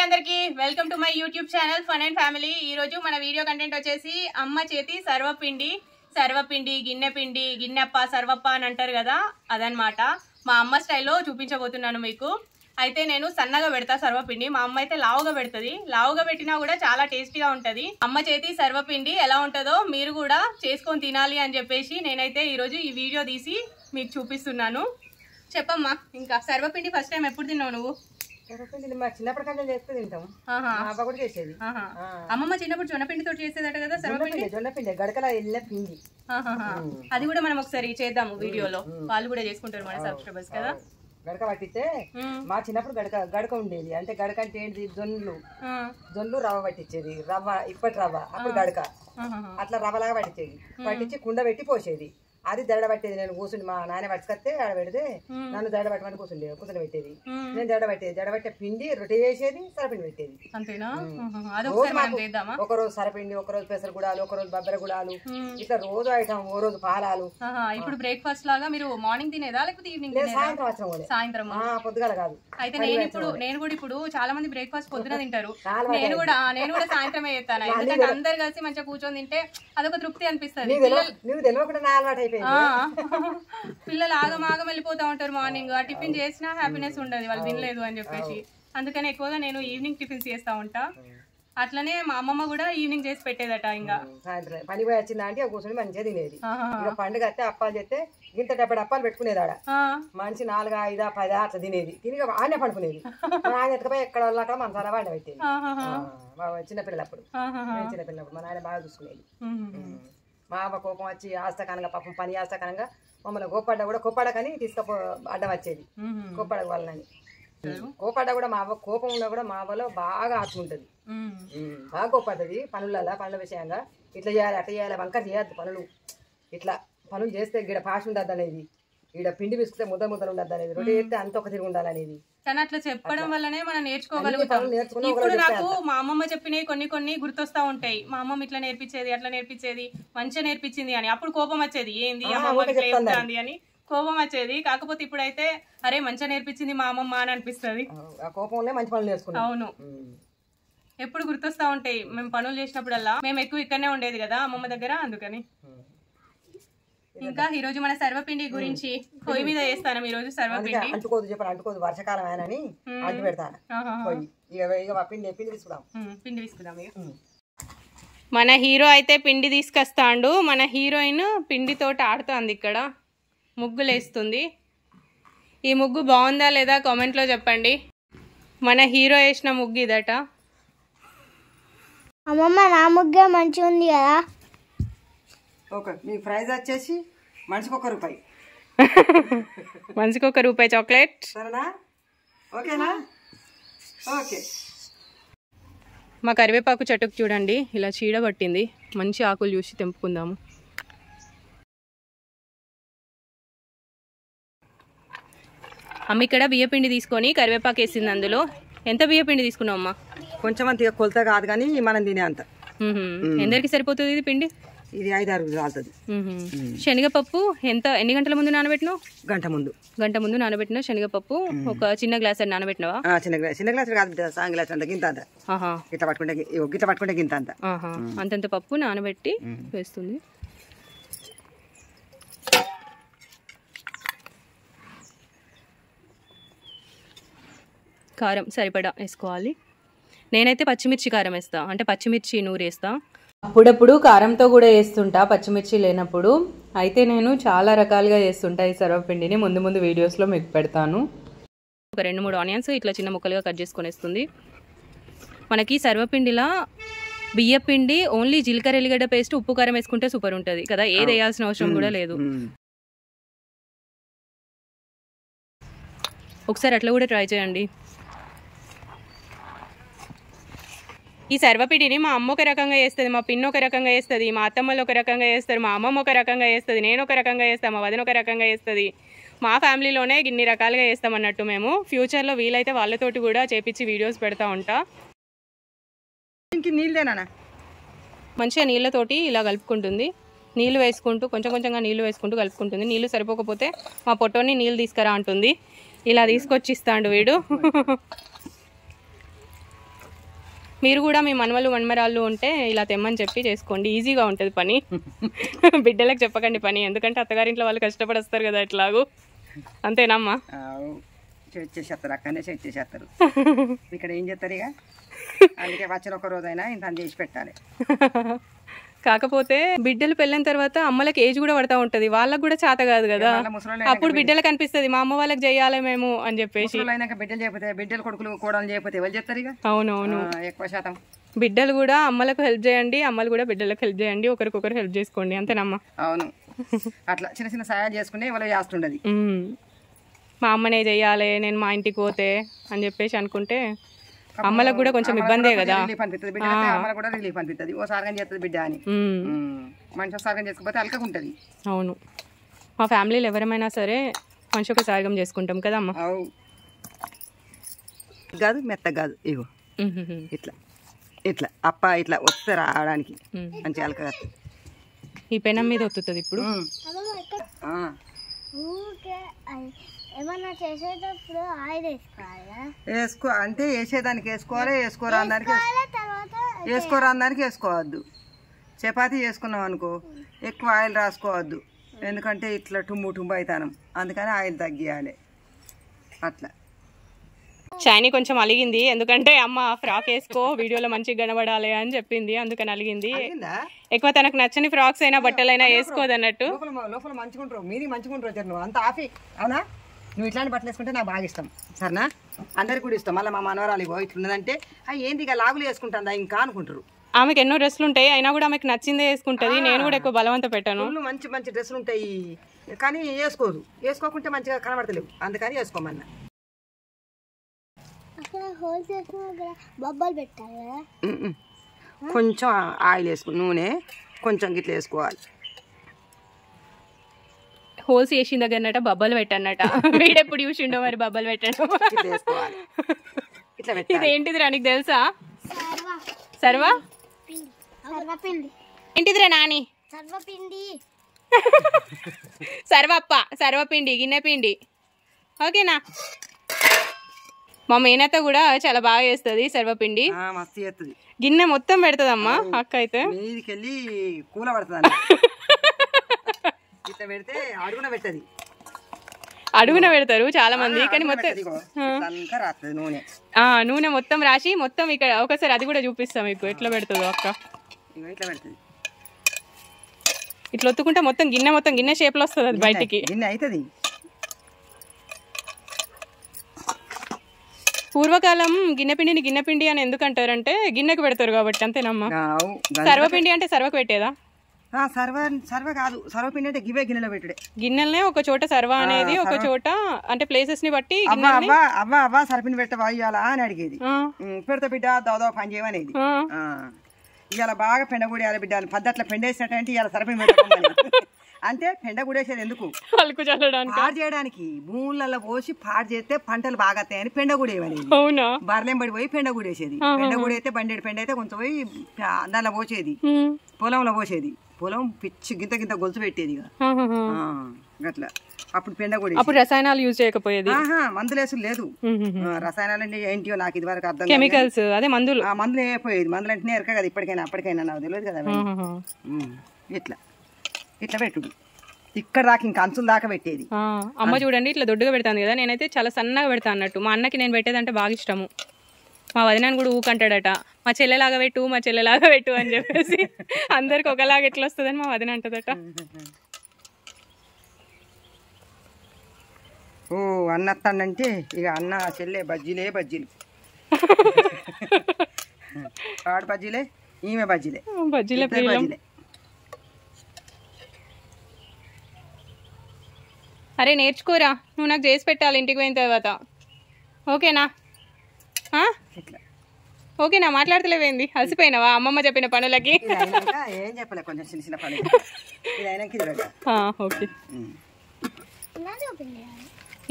అందరికి welcome to my YouTube channel fun and family. ఈ రోజు మన వీడియో కంటెంట్ వచ్చేసి అమ్మ చేతి సర్వపిండి గిన్నెపిండి గిన్నెప్ప సర్వప్ప అని అంటారు కదా, అదనమాట. మా అమ్మ స్టైల్లో చూపించబోతున్నాను మీకు. అయితే నేను సన్నగా పెడతా సర్వపిండి, మా అమ్మ అయితే లావుగా పెడుతుంది. లావుగా పెట్టినా కూడా చాలా టేస్టీగా ఉంటది. అమ్మ చేతి సర్వపిండి ఎలా ఉంటుందో మీరు కూడా చేసుకొని తినాలి అని చెప్పేసి నేనైతే ఈరోజు ఈ వీడియో తీసి మీకు చూపిస్తున్నాను. చెప్పమ్మా, ఇంకా సర్వపిండి ఫస్ట్ టైం ఎప్పుడు తిన్నావు నువ్వు? చిన్నప్పటికంటే చేస్తే తింటాం. కూడా చేసేది అమ్మమ్మ చిన్నప్పుడు జొన్నపిండితో చేసేదట కదా సర్వపిండి. జొన్నపిండి గడకల వెళ్ళిన పిండి, అది కూడా మనం ఒకసారి చేద్దాము వీడియోలో. వాళ్ళు కూడా చేసుకుంటారు మన సబ్స్క్రైబర్స్ కదా. గడక పట్టిస్తే మా చిన్నప్పుడు గడక ఉండేది. అంటే గడక అంటే ఏంటి, జొన్లు రవ్వ పట్టించేది. రవ్వ ఇప్పటి రవ్వ, అప్పుడు గడక అట్లా రవ్వలాగా పట్టించేది. పట్టించి కుండ పెట్టి పోసేది. అది దడ పట్టేది. నేను కూర్చుని మా నాన్న పట్టుకొస్తే ఆడ పెడితే నన్ను దడ పట్టమని కూర్చుని పెట్టేది. నేను దడ పట్టే పిండి రొట్టె చేసేది, సరపిండి పెట్టేది. ఒకరోజు సరపిండి, ఒకరోజు పెసర గుడాలు, ఒకరోజు బబ్బెర గుడాలు, ఇట్లా రోజు ఐటమ్. ఓ రోజు పాలాలు. ఇప్పుడు బ్రేక్ఫాస్ట్ లాగా మీరు మార్నింగ్ తినేదా లేకపోతే ఈవినింగ్? సాయంత్రం వచ్చిన సాయంత్రం పొద్దుగాల కాదు. అయితే నేను కూడా ఇప్పుడు చాలా మంది బ్రేక్ఫాస్ట్ పొద్దున తింటారు. నేను కూడా సాయంత్రమే చేస్తాను. ఎందుకంటే అందరు కలిసి మంచిగా కూర్చొని తింటే అదొక తృప్తి అనిపిస్తుంది. నువ్వు తెలియకుండా నా అలవాటు. పిల్లలు ఆగమాగం వెళ్ళిపోతా ఉంటారు మార్నింగ్. ఆ టిఫిన్ చేసినా హ్యాపీనెస్ ఉండదు వాళ్ళు తినలేదు అని చెప్పేసి. అందుకని ఎక్కువగా నేను ఈవినింగ్ టిఫిన్స్ చేస్తా ఉంటా. అట్లనే మా అమ్మమ్మ కూడా ఈవినింగ్ చేసి పెట్టేదట. ఇంకా సాయంత్రం పని పోయి వచ్చిందా అంటే కూర్చొని మంచిగా తినేది. పండుగ అయితే అప్పాలు చేస్తే ఇంత డబ్బడి అప్పాలు పెట్టుకునేది. ఆడ మనిషి 4, 5, 10 అట్లా తినేది. తిని ఆడనే పండుకునేది. ఆయన ఎత్తుకపోయి ఎక్కడ అక్కడ మనసాల వాడిన పెట్టేది. చిన్నపిల్లప్పుడు మా నాయన బాగా చూసుకునేది. మా అవ్వ కోపం వచ్చి ఆస్తకానంగా పాపం పని ఆస్తకానంగా మమ్మల్ని కోప్పడ్డ కానీ తీసుకపో అడ్డం వచ్చేది. కోప్పడ వాళ్ళని కోపడ్డ కూడా మా అవ్వ కోపం ఉన్నా కూడా మా అవ్వలో బాగా ఆత్మ ఉంటుంది. బాగా కోపడుతుంది పనుల విషయంగా. ఇట్లా చేయాలి అట్లా చేయాలి, వంకర చేయద్దు పనులు. ఇట్లా పనులు చేస్తే ఈడ పాష్ ఉండద్దు అనేది, ఈడ పిండి పిసికితే ముద్దలు ఉండద్దు అనేది, రొట్టె చేస్తే అంత ఒక తిరిగి ఉండాలనేది. కానీ అట్లా చెప్పడం వల్లనే మనం నేర్చుకోగలుగుతాం. ఇప్పుడు నాకు మా అమ్మమ్మ చెప్పినవి కొన్ని గుర్తొస్తా ఉంటాయి. మా అమ్మమ్మ ఇట్లా నేర్పించేది అట్లా నేర్పించేది, మంచిగా నేర్పించింది అని. అప్పుడు కోపం వచ్చేది, ఏంది అమ్మమ్మ ఇట్లా చెప్తాంది అని కోపం వచ్చేది. కాకపోతే ఇప్పుడైతే అరే మంచిగా నేర్పించింది మా అమ్మమ్మ అని అనిపిస్తుంది. అవును, ఎప్పుడు గుర్తొస్తా ఉంటాయి. మేము పనులు చేసినప్పుడల్లా. మేము ఎక్కువ ఇక్కడనే ఉండేది కదా అమ్మమ్మ దగ్గర, అందుకని. ఇంకా ఈ రోజు మన సర్వపిండి గురించి పొయ్యి మీద చేస్తాను. ఈ రోజు సర్వపిండి అంటుకోదు వర్షాకాలం అని అంటు పెడతాను. పిండి తీసుకుందాం. మన హీరో అయితే పిండి తీసుకొస్తాడు. మన హీరోయిన్ పిండితోటి ఆడుతుంది. ఇక్కడ ముగ్గులు వేస్తుంది. ఈ ముగ్గు బాగుందా లేదా కామెంట్ లో చెప్పండి. మన హీరో వేసిన ముగ్గు ఇదట. అమ్మమ్మ నా ముగ్గే మంచిగా ఉంది కదా. ఓకే, మీ ప్రైజ్ వచ్చేసి మనిషికి ₹1. మనిషికి ₹1 చాక్లెట్. సరేనా? ఓకేనా? ఓకే. మా కరివేపాకు చెట్టుకు చూడండి ఇలా చీడ పట్టింది. మంచి ఆకులు చూసి తెంపుకుందాము. అమ్మ ఇక్కడ బియ్యపిండి తీసుకొని కరివేపాకు వేసింది. అందులో ఎంత బియ్యపిండి తీసుకున్నావు అమ్మ? కొంచెం అంత కొలత కాదు కానీ మనం తినే అంత. ఎందరికి సరిపోతుంది ఇది పిండి? ఇది 5-6 కాలుతుంది. శనగపప్పు ఎన్ని గంటల ముందు నానబెట్టినావు? గంట ముందు నానబెట్టినా శనగపప్పు. ఒక చిన్న గ్లాస్ నానబెట్టినావా? చిన్న గ్లాస్ కాదు, సాంగ్ గ్లాస్ అంత గింత అంత. గిట్ట పట్టుకుంటే గింత అంత. అంతంత పప్పు నానబెట్టి వేస్తుంది. కారం సరిపడా వేసుకోవాలి. నేనైతే పచ్చిమిర్చి కారం వేస్తా, అంటే పచ్చిమిర్చి నూరేస్తా. అప్పుడప్పుడు కారంతో కూడా వేస్తుంటా పచ్చిమిర్చి లేనప్పుడు. అయితే నేను చాలా రకాలుగా చేస్తుంటా ఈ సర్వపిండిని. ముందు వీడియోస్లో మీకు పెడతాను. ఒక 2-3 ఆనియన్స్ ఇట్లా చిన్న ముక్కలుగా కట్ చేసుకొని వేస్తుంది. మనకి సర్వపిండిలా బియ్యపిండి ఓన్లీ జీలకర్ర ఎల్లిగడ్డ పేస్ట్ ఉప్పు కారం వేసుకుంటే సూపర్ ఉంటుంది కదా. ఏది వేయాల్సిన అవసరం కూడా లేదు. ఒకసారి అట్లా కూడా ట్రై చేయండి. ఈ సర్వపిండిని మా అమ్మ ఒక రకంగా చేస్తుంది, మా పిన్ని ఒక రకంగా చేస్తుంది, మా అత్తమ్మలు ఒక రకంగా చేస్తారు, మా అమ్మమ్మ ఒక రకంగా చేస్తుంది, నేను ఒక రకంగా చేస్తాను, మా వదిన ఒక రకంగా చేస్తుంది. మా ఫ్యామిలీలోనే ఇన్ని రకాలుగా చేస్తామన్నట్టు. మేము ఫ్యూచర్లో వీలైతే వాళ్ళతోటి కూడా చేపించి వీడియోస్ పెడతా ఉంటా. మంచిగా నీళ్ళతోటి ఇలా కలుపుకుంటుంది. నీళ్ళు వేసుకుంటూ కొంచెంగా నీళ్ళు వేసుకుంటూ కలుపుకుంటుంది. నీళ్ళు సరిపోకపోతే మా పొట్టోని నీళ్ళు తీసుకురా అంటుంది. ఇలా తీసుకొచ్చి ఇస్తాడు వీడు. మీరు కూడా మీ మనవలు మన్మరాళ్ళు ఉంటే ఇలా తెమ్మని చెప్పి చేసుకోండి, ఈజీగా ఉంటుంది పని. బిడ్డలకు చెప్పకండి పని, ఎందుకంటే అత్తగారింట్లో వాళ్ళు కష్టపడి వస్తారు కదా ఎట్లాగూ. అంతేనమ్మా? చేసేస్తారు, అక్కడనే చేసేస్తారు. ఇక్కడ ఏం చేస్తారు ఇక, అందుకే వచ్చిన ఒక రోజైనా ఇంత చేసి పెట్టాలి. కాకపోతే బిడ్డలు పెళ్ళిన తర్వాత అమ్మలకి ఏజ్ కూడా పడతా ఉంటది, వాళ్ళకి కూడా చేత కాదు కదా. అప్పుడు బిడ్డలకు అనిపిస్తుంది మా అమ్మ వాళ్ళకి చెయ్యాలి మేము అని చెప్పేసి. బిడ్డలు చేయకపోతే, బిడ్డలు కొడుకులు కూడా చేయకపోతే ఎవరు చెప్తారు ఇక. అవునవును, ఎక్కువ శాతం బిడ్డలు కూడా అమ్మలకు హెల్ప్ చేయండి, అమ్మలు కూడా బిడ్డలకు హెల్ప్ చేయండి, ఒకరికొకరు హెల్ప్ చేసుకోండి. అంతేనమ్మా? అవును, అట్లా చిన్న చిన్న సహాయాలు చేసుకుంటే వాళ్ళు చేస్తుండదు. మా అమ్మనే చెయ్యాలి నేను మా ఇంటికి పోతే అని చెప్పేసి అనుకుంటే అమ్మలకు కూడా కొంచెం ఇబ్బందే కదా. రిలీఫ్ అనిపిస్తుంది, అమ్మలకు కూడా రిలీఫ్ అనిపిస్తుంది. ఓ సార్గం చేస్తుంది బిడ్డ అని, మనిషి సార్గం చేసుకోకపోతే అలకగా ఉంటుంది. అవును, మా ఫ్యామిలీలో ఎవరైనా సరే మనిషి ఒక సార్గం చేసుకుంటాం కదా అమ్మ. కాదు మెత్త కాదు, ఇగో ఇట్లా ఇట్లా అప్ప ఇట్లా వస్తే రావడానికి మంచి అలకగా. ఈ పెనం మీద ఒత్తుతుంది ఇప్పుడు. ఏమన్నా చేసేటప్పుడు ఆయిల్ వేసుకోవాలా? వేసుకో అంటే వేసేదానికి వేసుకోవాలి, వేసుకోరా దానికి వేసుకోరా దానికి వేసుకోవద్దు. చపాతీ చేసుకున్నాం అనుకో ఎక్కువ ఆయిల్ రాసుకోవద్దు, ఎందుకంటే ఇట్లా టుమ్ము టుమ్ము అవుతాను, అందుకని ఆయిల్ తగ్గియాలి. అట్లా షైనీ కొంచెం అలిగింది, ఎందుకంటే అమ్మ ఫ్రాక్ వేసుకో వీడియోలో మంచిగా కనబడాలి అని చెప్పింది, అందుకని అలిగింది. ఎక్కువ తనకు నచ్చని ఫ్రాక్స్ అయినా బట్టలైనా వేసుకోదన్నట్టు. లోపల మంచుకుంటారు, మీరు మంచుకుంటారు నువ్వు అంత ఆఫీ. అవునా, నువ్వు ఇట్లాంటి బట్టలు వేసుకుంటే నాకు బాగా ఇష్టం, సరేనా? అందరికి కూడా ఇష్టం. మళ్ళీ మా మనవరాలు ఇగో ఇట్లున్నదంటే ఏంది ఇక లాగులు వేసుకుంటుందా ఇంకా అనుకుంటారు. ఆమెకు ఎన్నో డ్రెస్సులు ఉంటాయి, అయినా కూడా ఆమెకు నచ్చిందే వేసుకుంటది. నేను కూడా ఎక్కువ బలవంత పెట్టాను. మంచి మంచి డ్రెస్సులు ఉంటాయి కానీ వేసుకోదు, వేసుకోకుంటే మంచిగా కనబడతలేవు, అందుకని వేసుకోమన్నా. బొబ్బలు పెట్టాలి కదా, కొంచెం ఆయిల్ వేసుకో, నూనె కొంచెం గిట్ల వేసుకోవాలి. హోల్స్ వేసిన దగ్గరనట బబ్బలు పెట్టన్నట. వీడెప్పుడు చూసిండో మరి బబ్బలు పెట్టడం. ఇదేంటిదిరా నీకు తెలుసా? సర్వా ఏంటిదిరా నాని? సర్వప్ప, సర్వపిండి, గిన్నె పిండి. ఓకేనా? మా మేనత్త కూడా చాలా బాగా చేస్తుంది సర్వపిండి, మస్తు చేస్తుంది. గిన్నె మొత్తం పెడతదమ్మా అక్క అయితే. మీదికెళ్ళి కూల పడుతుంది, ఇట్లా పెడితే అడుగున పెట్టది. అడుగున పెడతారు చాలా మంది, కానీ మొత్తం నూనె మొత్తం రాసి మొత్తం ఇక్కడ ఒకసారి అది కూడా చూపిస్తాం మీకు ఎట్లా పెడుతుందో అక్క. ఇట్లా పెడుతుంది, ఇట్లా ఒత్తుకుంటే మొత్తం గిన్నె షేప్ లో వస్తుంది అది బయటికి. గిన్నె అవుతుంది. పూర్వకాలం గిన్నె పిండి అని ఎందుకు అంటారంటే గిన్నెకు పెడతారు కాబట్టి. అంతేనమ్మా? సర్వపిండి అంటే సర్వకు పెట్టేదా? సర్వ కాదు, సర్వపిండి అంటే గివే గిన్నెలో పెట్టుడే. గిన్నెలనే ఒక చోట సర్వ అనేది, ఒక చోట అంటే ప్లేసెస్ ని బట్టి అవ్వ సర్వపిండి పెట్టవా ఇయ్యాలా అని అడిగేది. పెడతా బిడ్డ దాదా పని చేయమనేది. ఇవాళ బాగా పెండగూడేయాలి బిడ్డ, పద్ధతిలో పెండేసినట్టు ఇవాళ సర్వపిండి పెట్టమని. అంటే పెండగూడేసేది ఎందుకు? అలుకు చల్లడానికి, పాడు చేయడానికి. భూములలో పోసి పాడు చేస్తే పంటలు బాగా వస్తాయని పెండగూడేవనేది. అవునా? బర్లెం పడిపోయి పెండగూడేసేది. పెండగూడైతే బండేడు పెండ అయితే కొంచెం పోయి దానిలో పోసేది, పొలంలో పోసేది. పొలం పిచ్చి గింత గింత గొలుసు పెట్టేది అట్లా. అప్పుడు పెండగూడే. అప్పుడు రసాయనాలు యూజ్ చేయకపోయేది, మందులేసు లేదు. రసాయనాలు అంటే ఏంటియో నాకు ఇది వరకు అర్థం. కెమికల్స్, అదే మందులు. మందులు అయిపోయేది. మందులు అంటే ఎరక కదా ఇప్పటికైనా, అప్పటికైనా నాకు తెలియదు కదా. ఇట్లా ఇట్లా పెట్టుడు, ఇక్కడ దాకా ఇంకా అంచుల దాకా పెట్టేది. అమ్మ చూడండి ఇట్లా దొడ్డుగా పెడతాను కదా, నేనైతే చాలా సన్నగా పెడతాను అన్నట్టు. మా అన్నకి నేను పెట్టేదంటే బాగా ఇష్టము. మా వదినాన్ని కూడా ఊకంటాడట, మా చెల్లెలాగా పెట్టు, మా చెల్లెలాగా పెట్టు అని చెప్పేసి. అందరికి ఒకలాగా ఎట్లా వస్తుందని మా వదిన అంటదట. ఓ అన్నత్తానంటే ఇక అన్న చెల్లె బజ్జీలే బజ్జీలు. ఆడు బజ్జీలే, ఈమె బజ్జీలే, బజ్జీలే బజ్జీలే. అరే నేర్చుకోరా, నువ్వు నాకు చేసి పెట్టాలి ఇంటికి పోయిన తర్వాత. ఓకేనా? ఓకేనా? మాట్లాడతలేవేంది? అలసిపోయినావా అమ్మమ్మ చెప్పిన పనులకి? ఏం చెప్పలే, కొంచెం చిన్న చిన్న పనులు. ఓకే,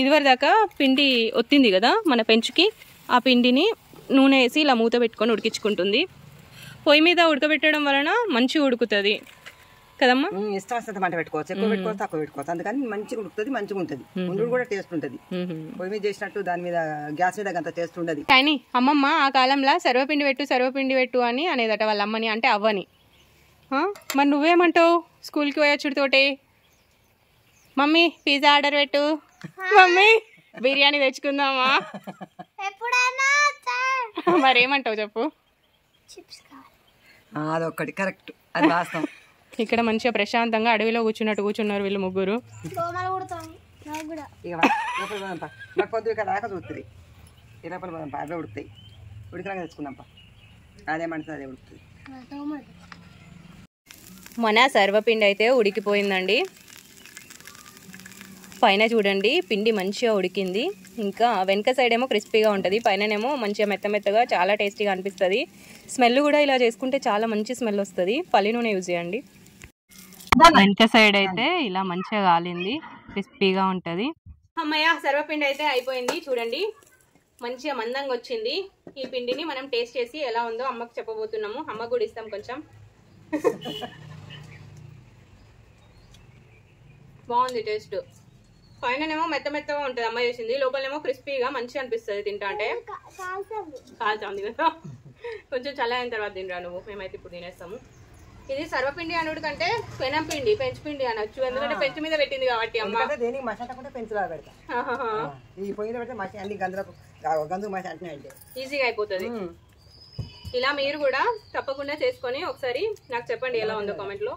ఇదివరకు దాకా పిండి ఒత్తింది కదా మన పెంచుకి, ఆ పిండిని నూనె వేసి ఇలా మూత పెట్టుకొని ఉడికించుకుంటుంది. పొయ్యి మీద ఉడకబెట్టడం వలన మంచిగా ఉడుకుతుంది. కదమ్మా? ఇష్టం వస్తే మంట పెట్టుకోవచ్చు, ఎక్కువ పెట్టుకోవచ్చు, తక్కువ పెట్టుకోవచ్చు. అందుకని మంచిగా ఉడుకుతుంది, మంచిగా ఉంటుంది. ఉండు కూడా టేస్ట్ ఉంటుంది. పొయ్యి మీద చేసినట్టు దాని మీద గ్యాస్ మీద అంత టేస్ట్ ఉండదు. కానీ అమ్మమ్మ ఆ కాలంలో సర్వపిండి పెట్టు అని అనేదట వాళ్ళ అమ్మని, అంటే అవ్వని. మరి నువ్వేమంటావు? స్కూల్కి పోయొచ్చుడితోటే మమ్మీ పిజ్జా ఆర్డర్ పెట్టు, మమ్మీ బిర్యానీ తెచ్చుకుందామా, మరేమంటావు చెప్పు? అదొక్కటి కరెక్ట్, అది వాస్తవం. ఇక్కడ మంచిగా ప్రశాంతంగా అడవిలో కూర్చున్నారు వీళ్ళు ముగ్గురు. పొద్దు ఇక్కడ దాకా చూస్తుంది, ఈ లోపల అవే ఉడుకుతాయి. ఉడికినాక తెచ్చుకుందాంపా, అదే మంచిది, అదే ఉడుకుతుంది. మన సర్వపిండి అయితే ఉడికిపోయిందండి. పైన చూడండి పిండి మంచిగా ఉడికింది. ఇంకా వెనక సైడ్ ఏమో క్రిస్పీగా ఉంటుంది, పైననేమో మంచిగా మెత్తగా చాలా టేస్టీగా అనిపిస్తుంది. స్మెల్ కూడా ఇలా చేసుకుంటే చాలా మంచి స్మెల్ వస్తుంది. పల్లి నూనె యూజ్ చేయండి. వెనక సైడ్ అయితే ఇలా మంచిగా కాలింది, క్రిస్పీగా ఉంటుంది. అమ్మయ్య, సర్వపిండి అయితే అయిపోయింది. చూడండి మంచిగా మందంగా వచ్చింది. ఈ పిండిని మనం టేస్ట్ చేసి ఎలా ఉందో అమ్మకు చెప్పబోతున్నాము. అమ్మకు కూడా ఇస్తాం కొంచెం. బాగుంది టేస్ట్. పైననేమో మెత్తగా ఉంటుంది అమ్మ చేసింది, లోపలనేమో క్రిస్పీగా మంచిగా అనిపిస్తుంది తింటా. అంటే కాల్చాంది కదా, కొంచెం చల్లైన తర్వాత తినరా నువ్వు, మేమైతే ఇప్పుడు తినేస్తాము. ఇది సర్వపిండి అనుడు కంటే పెనంపిండి, పెంచుపిండి అనొచ్చు, ఎందుకంటే పెంచు మీద పెట్టింది కాబట్టి అమ్మ. దేనికి మసాలా పెంచులా పెడతా, ఈ పొయ్యి పెడితే మసి అన్ని గంధు మసి అంటే ఈజీగా అయిపోతుంది. ఇలా మీరు కూడా తప్పకుండా చేసుకొని ఒకసారి నాకు చెప్పండి ఎలా ఉందో కామెంట్ లో.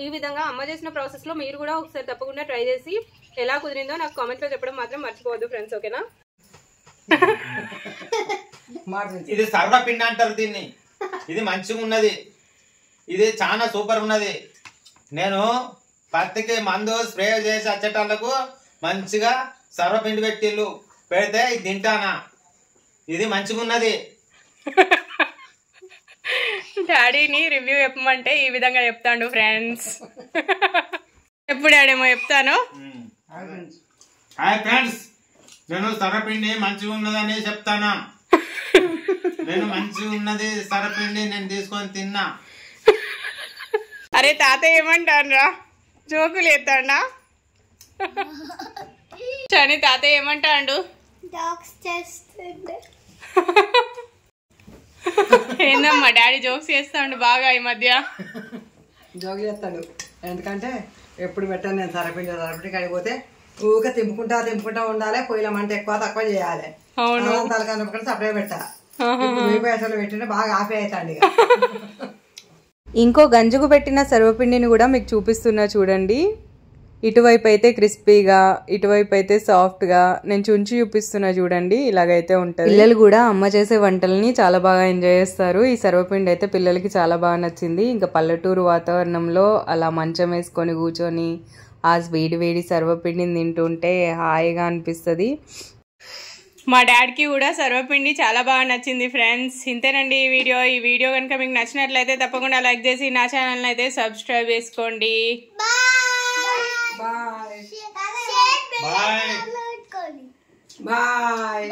ఈ విధంగా అమ్మ చేసిన ప్రాసెస్ లో మీరు కూడా ఒకసారి తప్పకుండా ట్రై చేసి ఎలా కుదిరిందో నాకు కామెంట్ లో చెప్పడం మాత్రం మర్చిపోవద్దు ఫ్రెండ్స్, ఓకేనా? ఇది సర్వపిండి అంటారు దీన్ని. ఇది మంచిగా ఉన్నది, ఇది చాలా సూపర్ ఉన్నది. నేను పత్తికి మందు స్ప్రే చేసి వచ్చేటాళ్ళకు మంచిగా సర్వపిండి పెట్టిళ్ళు పెడితే ఇది తింటానా. ఇది మంచిగా ఉన్నది. డాడీని రివ్యూ చెప్పమంటే ఈ విధంగా చెప్తాడు ఫ్రెండ్స్. ఎప్పుడు డాడేమో చెప్తాను. హాయ్ ఫ్రెండ్స్, నేను సర్వపిండి మంచిగా ఉన్నదని చెప్తానా. నేను మంచిగా ఉన్నది సర్వపిండి నేను తీసుకొని తిన్నా. అరే తాతయ్య ఏమంటారా, జోకులు ఎత్తాడా? చని తాతయ్య ఏమంటాడు? ఏందమ్మా డాడీ జోక్స్ చేస్తాడు బాగా ఈ మధ్య. జోక్ చేస్తాడు, ఎందుకంటే ఎప్పుడు పెట్టాను నేను సరపిండి కడిగిపోతే ఊరికే తింపుకుంటా ఉండాలి. పొయ్యిల మంట ఎక్కువ తక్కువ చేయాలి. తలకాయ సపరేట్ పెట్టా, పెట్టిన బాగా ఆపే అవుతాండి. ఇంకో గంజుకు పెట్టిన సర్వపిండిని కూడా మీకు చూపిస్తున్నా చూడండి. ఇటువైపు అయితే క్రిస్పీగా, ఇటువైపు అయితే సాఫ్ట్గా. నేను చుంచి చూపిస్తున్నా చూడండి, ఇలాగైతే ఉంటుంది. పిల్లలు కూడా అమ్మ చేసే వంటల్ని చాలా బాగా ఎంజాయ్ చేస్తారు. ఈ సర్వపిండి అయితే పిల్లలకి చాలా బాగా నచ్చింది. ఇంకా పల్లెటూరు వాతావరణంలో అలా మంచం వేసుకొని కూర్చొని ఆ వేడి సర్వపిండిని తింటుంటే హాయిగా అనిపిస్తుంది. మా డాడీకి కూడా సర్వపిండి చాలా బాగా నచ్చింది ఫ్రెండ్స్. ఇంతేనండి ఈ వీడియో కనుక మీకు నచ్చినట్లయితే తప్పకుండా లైక్ చేసి నా ఛానల్ని అయితే సబ్స్క్రైబ్ చేసుకోండి. బాయ్. బాయ్.